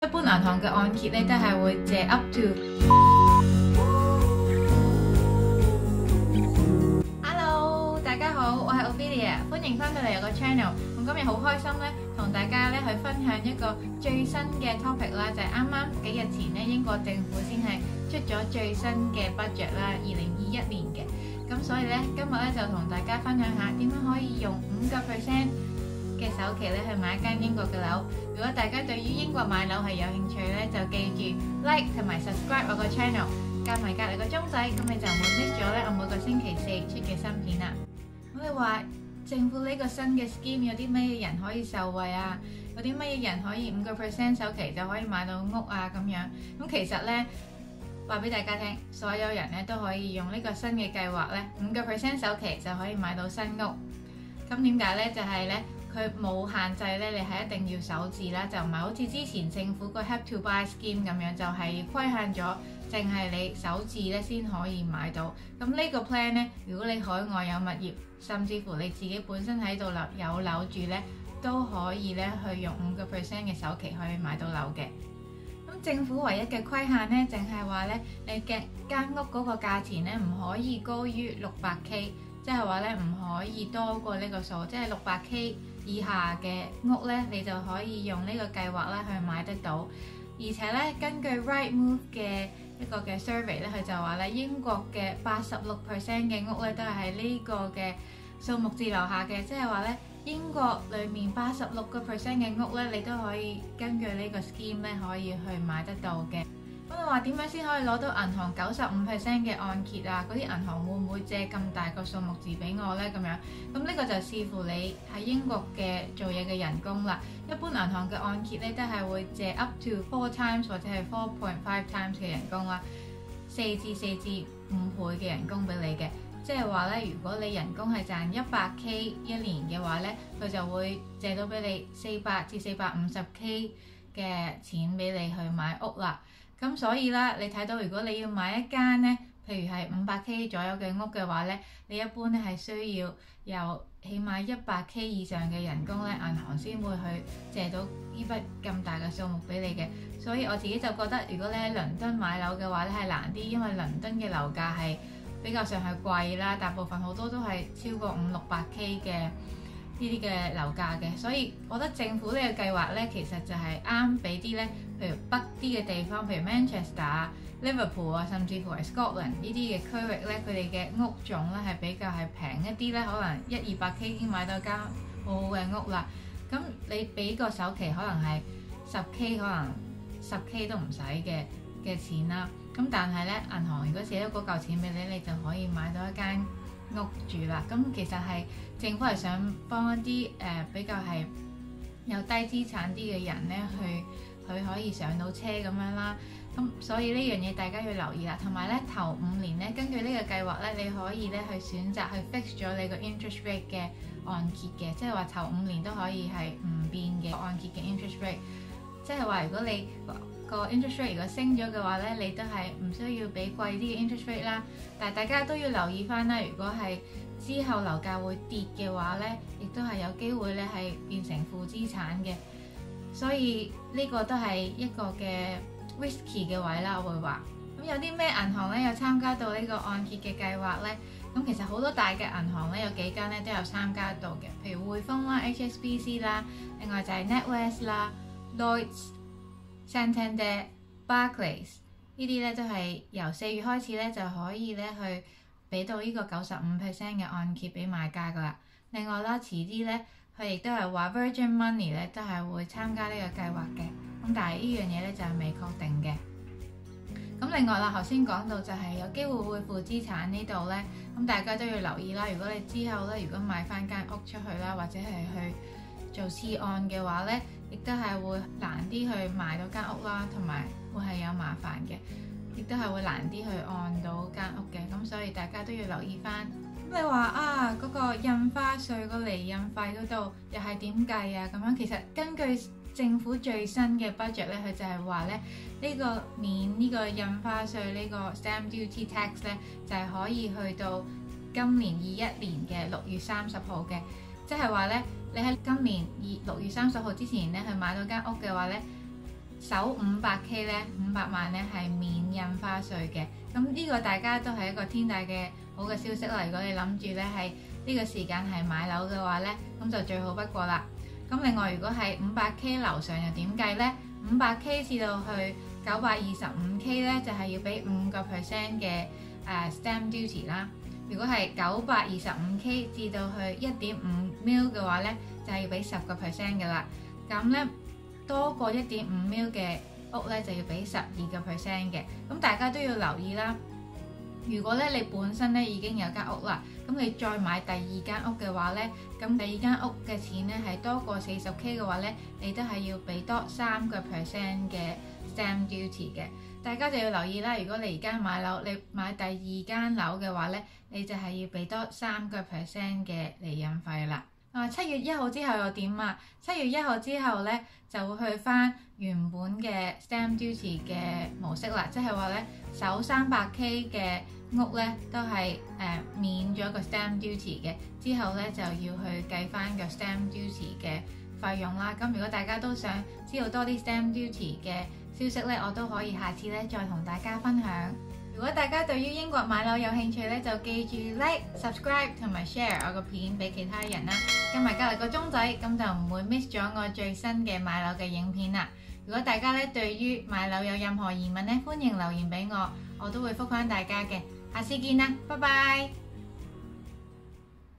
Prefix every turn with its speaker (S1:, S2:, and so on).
S1: 一般銀行嘅按揭咧都係會借 up to。Hello， 大家好，我係 Ophelia， 歡迎翻到嚟我個 channel。咁今日好開心咧，同大家咧去分享一個最新嘅 topic 啦，就係啱啱幾日前咧，英國政府先係出咗最新嘅 budget 啦，2021年嘅。咁所以咧，今日咧就同大家分享下點樣可以用5% 嘅首期咧去買一間英國嘅樓。如果大家對於英國買樓係有興趣咧，就記住 like 同埋 subscribe 我個 channel， 加埋隔離個鐘仔，咁你就唔會 miss 咗咧我每個星期四出嘅新片啦。咁你話政府呢個新嘅 scheme 有啲咩人可以受惠啊？有啲乜嘢人可以5% 首期就可以買到屋啊咁樣？咁其實咧話俾大家聽，所有人咧都可以用呢個新嘅計劃咧，5% 首期就可以買到新屋。咁點解咧？就係咧。佢冇限制咧，你係一定要首置啦，就唔係好似之前政府個 Help to Buy Scheme 咁樣，就係規限咗，淨係你首置咧先可以買到。咁呢個 plan 咧，如果你海外有物業，甚至乎你自己本身喺度有樓住咧，都可以咧去用5% 嘅首期可以買到樓嘅。咁政府唯一嘅規限咧，淨係話咧，你嘅間屋嗰個價錢咧唔可以高於600K，即係話咧唔可以多過呢個數，即係600K。以下嘅屋咧，你就可以用呢個計劃咧去買得到。而且咧，根據 Rightmove 嘅一個嘅 survey 咧，佢就話咧，英國嘅86% 嘅屋咧都係喺呢個嘅數目字樓下嘅，即係話咧，英國裡面86% 嘅屋咧，你都可以根據呢個 scheme 咧可以去買得到嘅。咁你話點樣先可以攞到銀行95% 嘅按揭啊？嗰啲銀行會唔會借咁大個數目字俾我呢？咁樣咁呢個就視乎你喺英國嘅做嘢嘅人工啦。一般銀行嘅按揭咧都係會借 up to 4 times 或者係4.5 times 嘅人工啦，4至5倍嘅人工俾你嘅。即係話咧，如果你人工係賺100K 一年嘅話咧，佢就會借到俾你400至450K 嘅錢俾你去買屋啦。咁所以啦，你睇到如果你要買一間咧，譬如係500K 左右嘅屋嘅話咧，你一般咧係需要有起碼100K 以上嘅人工咧，銀行先會去借到呢筆咁大嘅數目俾你嘅。所以我自己就覺得，如果你喺倫敦買樓嘅話咧，係難啲，因為倫敦嘅樓價係比較上係貴啦，大部分好多都係超過500-600K 嘅呢啲嘅樓價嘅，所以我覺得政府呢個計劃咧，其實就係啱俾啲咧，譬如北啲嘅地方，譬如 Manchester 啊、Liverpool 啊，甚至乎係 Scotland 呢啲嘅區域咧，佢哋嘅屋種咧係比較係平一啲咧，可能100-200K 已經買到間好好嘅屋啦。咁你俾個首期可能係10K，可能10K 都唔使嘅錢啦。咁但係咧，銀行如果借咗嗰嚿錢俾你，你就可以買到一間屋住啦。咁其實係政府係想幫一啲比較係有低資產啲嘅人咧，佢可以上到車咁樣啦。咁所以呢樣嘢大家要留意啦。同埋咧，頭5年咧，根據呢個計劃咧，你可以咧去選擇去 fix 咗你個 interest rate 嘅按揭嘅，即係話頭5年都可以係唔變嘅按揭嘅 interest rate。即係話如果你個 interest rate 如果升咗嘅話咧，你都係唔需要俾貴啲嘅 interest rate 啦。但係大家都要留意翻啦，如果係之後樓價會跌嘅話咧，亦都係有機會咧係變成負資產嘅。所以呢個都係一個嘅 risky 嘅位啦，我會話。咁有啲咩銀行咧有參加到呢個按揭嘅計劃咧？咁其實好多大嘅銀行咧有幾間咧都有參加到嘅，譬如匯豐啦、HSBC 啦，另外就係 NatWest 啦、Lloyds、Santander、Barclays 呢啲咧都係由4月開始咧就可以咧去俾到呢個95% 嘅按揭俾買家噶啦。另外啦，遲啲咧佢亦都係話 Virgin Money 咧都係會參加呢個計劃嘅。咁但係呢樣嘢咧就係未確定嘅。咁另外啦，頭先講到就係有機會會負資產呢度咧，咁大家都要留意啦。如果你之後咧，如果買翻間屋出去啦，或者係去做次按嘅話咧，亦都係會難啲去賣到間屋啦，同埋會係有麻煩嘅，亦都係會難啲去按到間屋嘅。咁所以大家都要留意翻。咁你話啊，嗰個印花稅個釐印費嗰度又係點計啊？咁樣其實根據政府最新嘅 budget 咧，佢就係話咧，呢個免呢個印花稅呢個 stamp duty tax 咧，就係可以去到今年21年嘅6月30號嘅。即係話咧，你喺今年6月30號之前咧去買到間屋嘅話咧，首500K 咧，500萬咧係免印花稅嘅。咁呢個大家都係一個天大嘅好嘅消息啦。如果你諗住咧係呢個時間係買樓嘅話咧，咁就最好不過啦。咁另外如果係500K 樓上又點計呢？ 500K 至到去925K 咧，就係要俾5% 嘅stamp duty 啦。如果係925K 至到去1.5 mil 嘅話咧，就係要俾10% 嘅啦。咁咧多過1.5 mil 嘅屋咧就要俾12% 嘅。咁大家都要留意啦。如果咧你本身咧已經有間屋啦，咁你再買第二間屋嘅話咧，咁第二間屋嘅錢咧係多過40K 嘅話咧，你都係要俾多3% 嘅 stamp duty 嘅。大家就要留意啦。如果你而家買樓，你買第二間樓嘅話咧，你就係要俾多3% 嘅釐印費啦。7月1號之後又點啊？7月1號之後咧就會去翻原本嘅 stamp duty 嘅模式啦，即係話咧首300K 嘅屋咧都係免咗個 stamp duty 嘅，之後咧就要去計翻個 stamp duty 嘅費用啦。咁如果大家都想知道多啲 stamp duty 嘅消息咧，我都可以下次咧再同大家分享。如果大家對於英國買樓有興趣咧，就記住 like、subscribe 同埋 share 我個片俾其他人啦。撳埋隔離個鐘仔，咁就唔會 miss 咗我最新嘅買樓嘅影片啦。如果大家咧對於買樓有任何疑問咧，歡迎留言俾我，我都會覆返大家嘅。下次見啦，拜拜。